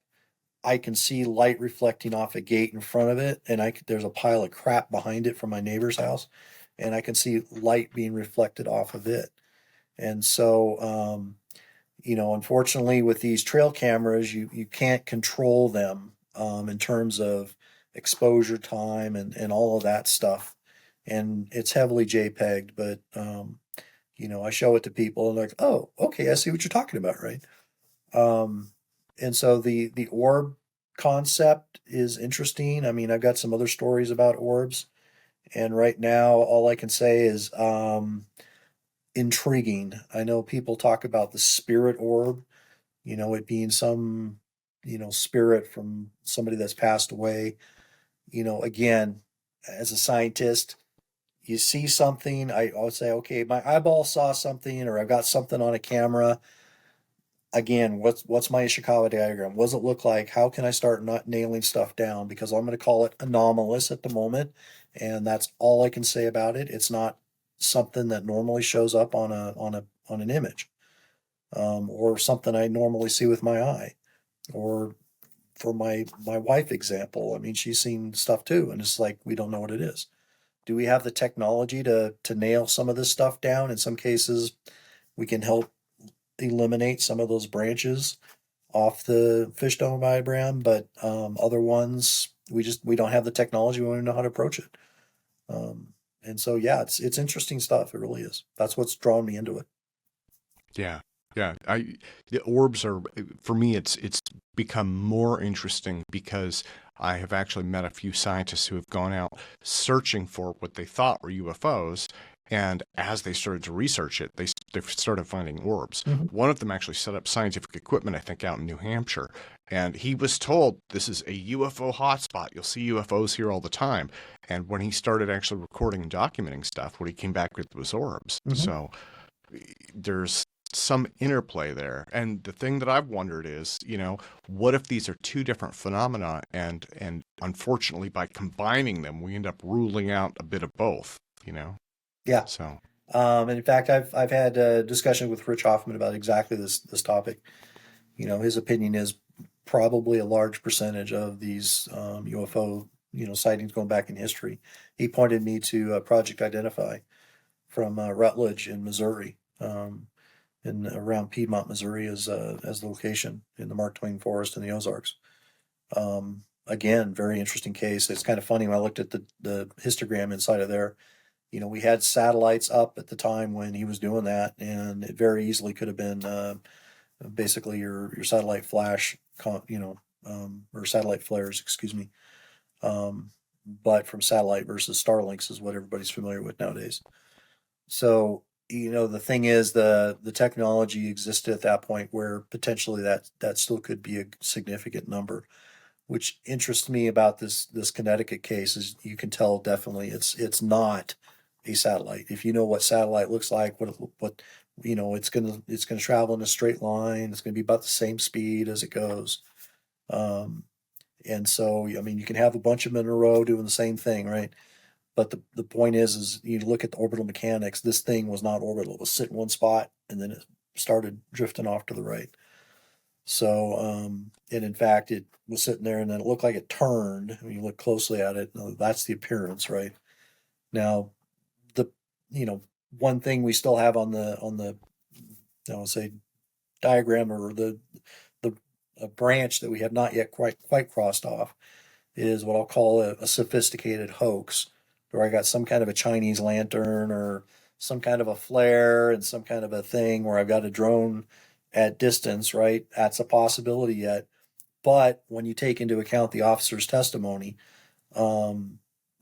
I can see light reflecting off a gate in front of it, and there's a pile of crap behind it from my neighbor's house, and I can see light being reflected off of it. And so, unfortunately, with these trail cameras, you can't control them in terms of exposure time and all of that stuff. And it's heavily JPEG'd, but I show it to people and they're like, "Oh, okay, I see what you're talking about, right?" Um, and so the orb concept is interesting. I mean, I've got some other stories about orbs, and right now all I can say is intriguing. I know people talk about the spirit orb, it being some, spirit from somebody that's passed away. Again, as a scientist, you see something, I would say, okay, my eyeball saw something, or I've got something on a camera. Again, what's my Ishikawa diagram? What does it look like? How can I start not nailing stuff down? Because I'm going to call it anomalous at the moment, and that's all I can say about it. It's not something that normally shows up on an image, or something I normally see with my eye. Or for my wife example, I mean, she's seen stuff too, and it's like we don't know what it is. Do we have the technology to nail some of this stuff down? In some cases, we can help eliminate some of those branches off the fish dome diagram, but other ones we don't have the technology. We don't know how to approach it. And so yeah, it's interesting stuff. It really is. That's what's drawn me into it. Yeah, yeah. The orbs are, for me, it's become more interesting because I have actually met a few scientists who have gone out searching for what they thought were UFOs, and as they started to research it, they started finding orbs. Mm-hmm. One of them actually set up scientific equipment, I think, out in New Hampshire, and he was told this is a UFO hotspot. You'll see UFOs here all the time. And when he started actually recording and documenting stuff, what he came back with was orbs. Mm-hmm. So there's some interplay there. And the thing that I've wondered is, what if these are two different phenomena and unfortunately by combining them we end up ruling out a bit of both. Yeah. So And in fact, I've had a discussion with Rich Hoffman about exactly this topic. His opinion is probably a large percentage of these UFO sightings going back in history. He pointed me to Project Identify from Rutledge in Missouri, in around Piedmont, Missouri, as the location in the Mark Twain Forest in the Ozarks. Again, very interesting case. It's kind of funny when I looked at the histogram inside of there. We had satellites up at the time when he was doing that, and it very easily could have been basically your satellite flash, or satellite flares, excuse me. But from satellite versus Starlinks is what everybody's familiar with nowadays. So, the thing is, the technology existed at that point where potentially that still could be a significant number. Which interests me about this Connecticut case is you can tell definitely it's not a satellite. If you know what satellite looks like, what it's gonna travel in a straight line. It's gonna be about the same speed as it goes. Um, and so I mean you can have a bunch of them in a row doing the same thing, right? But the point is you look at the orbital mechanics. This thing was not orbital. It was sitting in one spot and then it started drifting off to the right. So, and in fact, it was sitting there and then it looked like it turned. When you look closely at it, that's the appearance, right? Now, the, one thing we still have on the, say diagram or the a branch that we have not yet quite crossed off is what I'll call a sophisticated hoax, where I got some kind of a Chinese lantern or some kind of a flare and some kind of a thing where I've got a drone at distance, right? That's a possibility yet. But when you take into account the officer's testimony, um,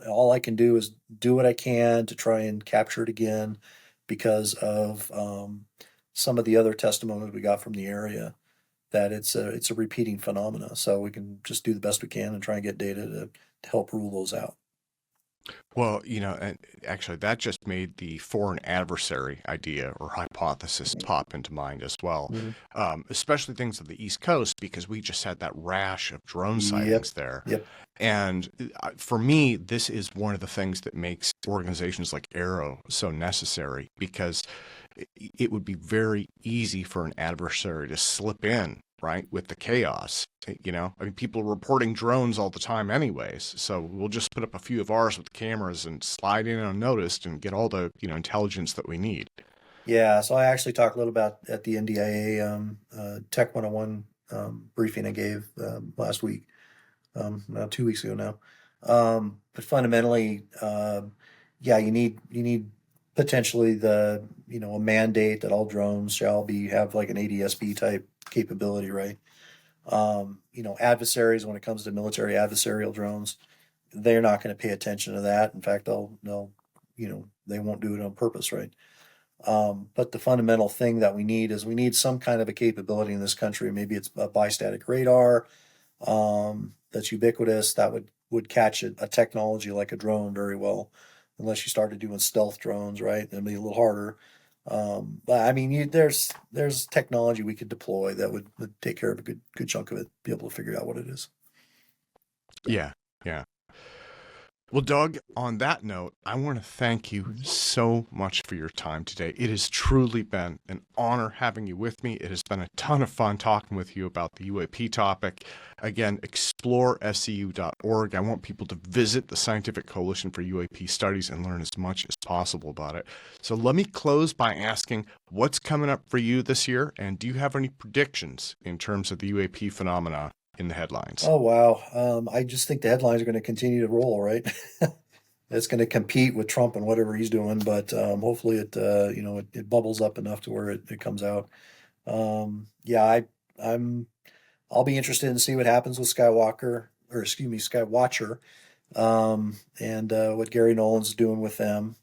all I can do is do what I can to try and capture it again because of some of the other testimonies we got from the area that it's a repeating phenomena. So we can just do the best we can and try and get data to help rule those out. Well, and actually, that just made the foreign adversary idea or hypothesis pop into mind as well, Mhm. especially things on the East Coast, because we just had that rash of drone Yep. sightings there. Yep. And for me, this is one of the things that makes organizations like AARO so necessary, because it would be very easy for an adversary to slip in, right, with the chaos. I mean, people are reporting drones all the time anyways, so we'll just put up a few of ours with cameras and slide in unnoticed and get all the, intelligence that we need. Yeah. So I actually talked a little about at the NDIA Tech 101 briefing I gave last week, about 2 weeks ago now. But fundamentally, yeah, you need potentially a mandate that all drones shall have like an ADSB type capability, right? Adversaries, when it comes to military adversarial drones, they're not going to pay attention to that. In fact, they won't do it on purpose, right? But the fundamental thing that we need some kind of a capability in this country. Maybe it's a bistatic radar that's ubiquitous that would catch a technology like a drone very well, unless you started doing stealth drones, right? It'd be a little harder. But I mean, there's technology we could deploy that would take care of a good chunk of it, be able to figure out what it is. Yeah, yeah. Well, Doug, on that note, I want to thank you so much for your time today. It has truly been an honor having you with me. It has been a ton of fun talking with you about the UAP topic. Again, explorescu.org. I want people to visit the Scientific Coalition for UAP Studies and learn as much as possible about it. So let me close by asking, what's coming up for you this year? And do you have any predictions in terms of the UAP phenomena in the headlines? Oh wow! I just think the headlines are going to continue to roll, right? It's going to compete with Trump and whatever he's doing, but hopefully it bubbles up enough to where it comes out. Yeah, I'm I'll be interested in see what happens with Skywalker, or excuse me, Skywatcher, and what Gary Nolan's doing with them.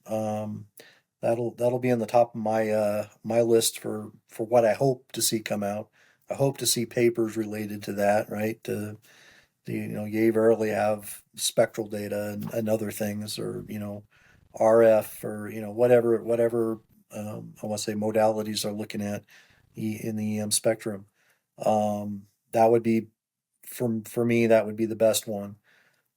That'll be on the top of my list for what I hope to see come out. I hope to see papers related to that, right? You rarely have spectral data and other things, or RF, or whatever I want to say modalities are looking at in the EM spectrum. That would be for me, that would be the best one,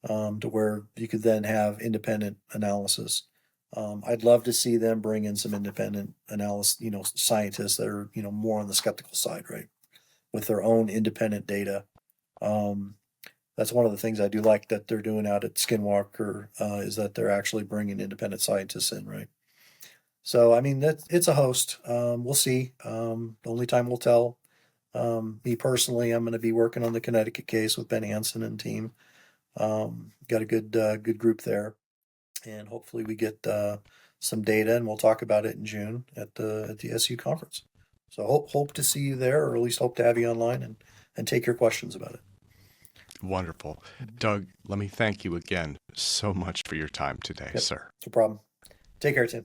to where you could then have independent analysis. I'd love to see them bring in some independent analysis, scientists that are more on the skeptical side, right, with their own independent data. That's one of the things I do like that they're doing out at Skinwalker, is that they're actually bringing independent scientists in, right? So, I mean, it's a host. We'll see. The only time will tell. Me personally, I'm going to be working on the Connecticut case with Ben Hansen and team. Got a good group there, and hopefully we get some data, and we'll talk about it in June at the SU conference. So hope to see you there, or at least hope to have you online and take your questions about it. Wonderful. Doug, let me thank you again so much for your time today, Yep, sir. no problem. Take care, Tim.